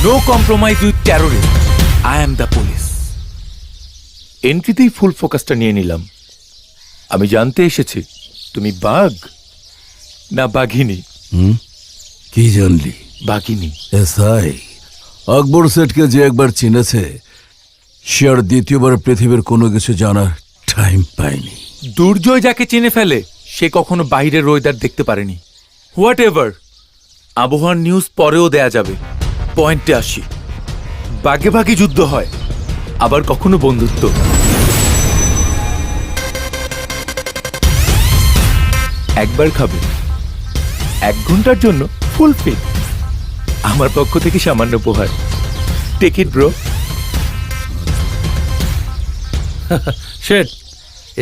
No compromise with terrorist, I am the police. এন্ট্রিতেই full ফোকাসটা নিয়ে নিলাম। আমি জানতে এসেছি তুমি বাঘ না বাঘিনী। কি জানলি? বাঘিনী। এসআই আকবর সেটকে যে একবার চিনেছে সে আর দ্বিতীয়বার পৃথিবীর কোনো কিছু জানার টাইম পায়নি। দুর্জয় যাকে চিনে ফেলে সে কখনো বাইরের ওয়েদার দেখতে পারেনি। হোয়াট এভার, আবহাওয়ার নিউজ পরেও দেয়া যাবে। পয়েন্টে আসি, বাঘে বাঘে যুদ্ধ হয়, আবার কখনো বন্ধুত্ব। একবার খাবে, 1 ঘন্টার জন্য ফুল ফিল। আমার পক্ষ থেকে সামান্য উপহার। Take it bro. শেট,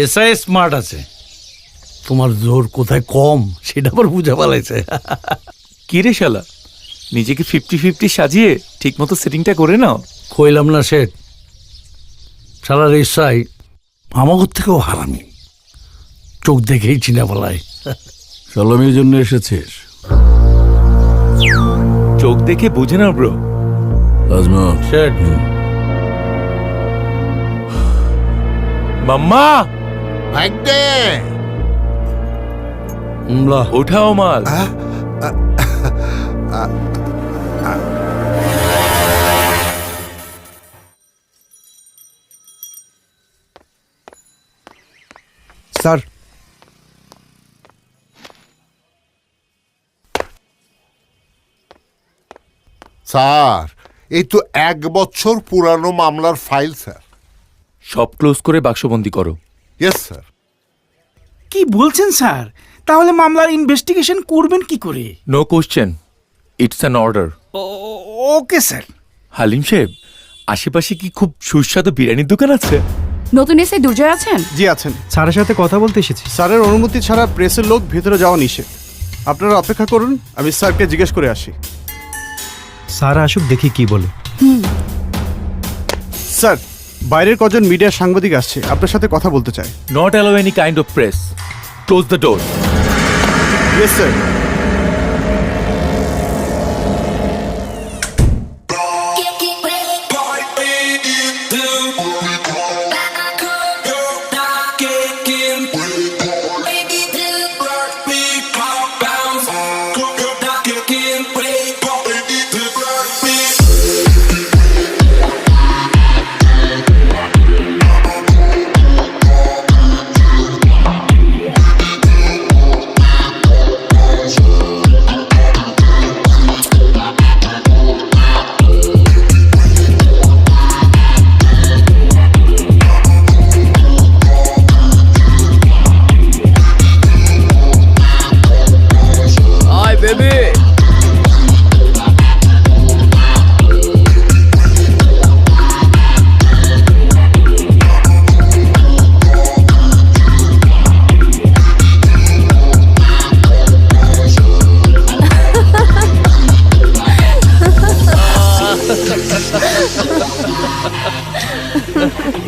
এসআই স্মার্ট আছে, তোমার জোর কোথায় কম সেটা আবার বুঝে পালাইছে। কি রে শালা, নিজেকে 50-50 সাজিয়ে ঠিক মতো সেটিংটা করে নাও। কইলাম না শেট, সালার এসআই আমাগর থেকেও হারামি, চোখ দেখেই চিনা বলায়। সালামির জন্য এসেছিস? চোখ দেখে বুঝে নাও ব্রো। আজমা শেট, মাম্মা ভাগ্যে ওঠাও মাল। স্যার, স্যার এই তো 1 বছর পুরানো মামলার ফাইল স্যার। সব ক্লোজ করে বাক্সবন্দি করো। Yes sir. কি বলছেন স্যার? তাহলে মামলার ইনভেস্টিগেশন করবেন কি করে? No question, it's an order. Okay sir. Halim সাহেব, আশেপাশে কি খুব সুস্বাদু বিরিয়ানির দোকান আছে? নতুন এসে দুর্জয় আছেন? জি আছেন। স্যারের সাথে কথা বলতে এসেছি। স্যারের অনুমতি ছাড়া প্রেসের লোক ভেতরে যাওয়া নিষেধ। আপনারা অপেক্ষা করুন, আমি স্যারকে জিজ্ঞেস করে আসি। স্যার আসুক, দেখি কি বলে। স্যার, বাইরের কজন মিডিয়া সাংবাদিক আসছে, আপনার সাথে কথা বলতে চায়। Not allow any kind of press. Close the door. Yes sir.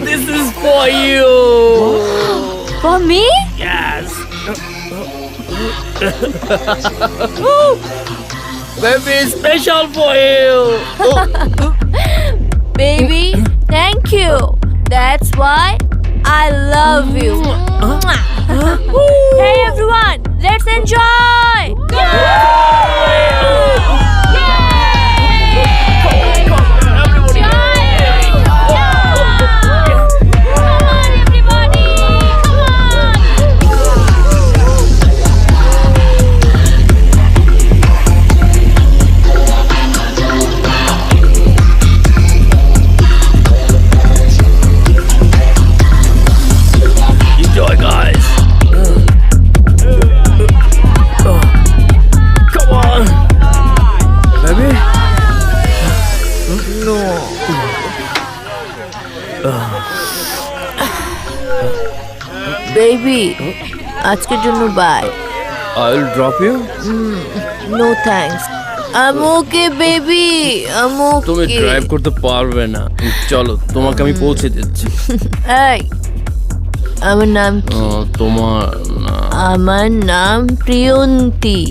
This is for you. For me? Yes. Baby, special for you. Baby, thank you. That's why I love you. Hey everyone, let's enjoy. Enjoy, guys. Come on. Baby? No. Baby, আজকের জন্য by. I'll drop you. No thanks. I'm okay, baby. I'm okay. তুমি drive করতে পারবে না, চলো তোমাকে আমি পৌঁছে দিচ্ছি। এই, আমার নাম কি? তোমার আমার নাম প্রিয়ন্তী।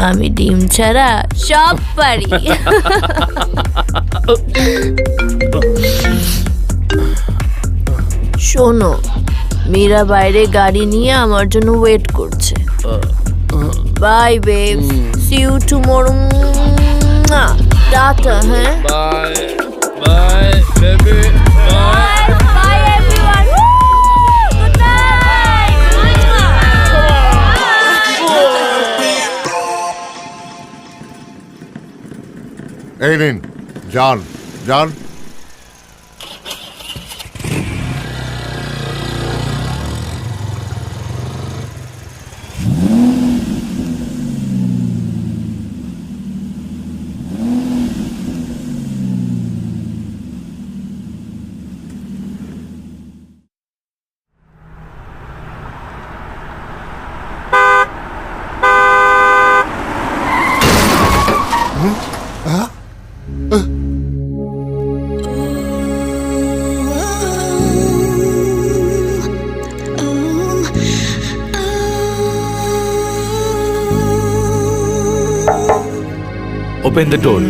আমি ডিম ছাড়া সব পারি। শোনো, মীরা বাইরে গাড়ি নিয়ে আমার জন্য ওয়েট করছে। Bye babe, see you tomorrow. টাটা। হ্যাঁ, bye bye baby bye. Bye everyone. Good night. এই নিন, যান যান। Open the door.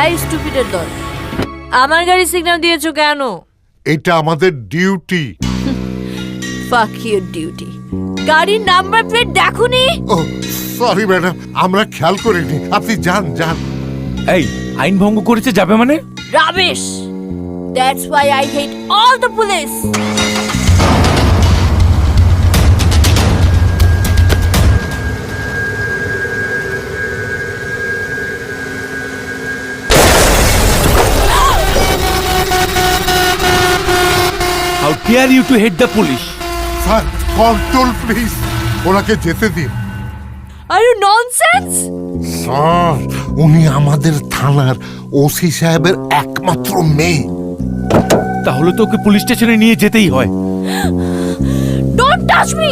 এই স্টুপিডের দল, আমার গাড়ি সিগন্যাল দিয়েছো কেন? এটা আমাদের ডিউটি। ফাক ইউর ডিউটি। গাড়ির নাম্বার প্লেট দেখোনি? ও সরি ম্যাডাম, আমরা খেয়াল করিনি। আপনি যান যান। এই আইন ভঙ্গ করেছে যাবে মানে? Rubbish! That's why I hate all the police! How dare you to head the police? Sir control please, ওনাকে যেতে দিন। Are you nonsense? স্যার উনি আমাদের থানার ওসি সাহেবের একমাত্র মেয়ে। তাহলে তো ওকে পুলিশ স্টেশনে নিয়ে যেতেই হয়। Don't touch me!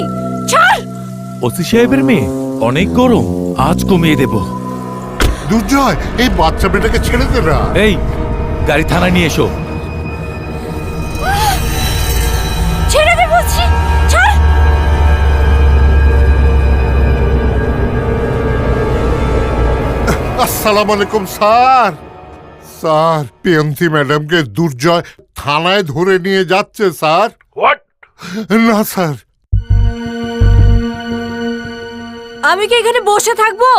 ছাড়! ওসি সাহেবের মেয়ে অনেক গরম, আজ কমিয়ে দেব। দুর্জয়, এই বাচ্চা মেয়েটাকে ছেড়ে দে না। এই গাড়ি থানায় নিয়ে এসো। ছেড়ে দে বলছি! ছাড়! আসসালামু আলাইকুম স্যার। স্যার পিএমসি ম্যাডামকে দুর্জয় থানায় ধরে নিয়ে যাচ্ছে স্যার। হোয়াট? না স্যার। আমি কি এখানে বসে থাকবো?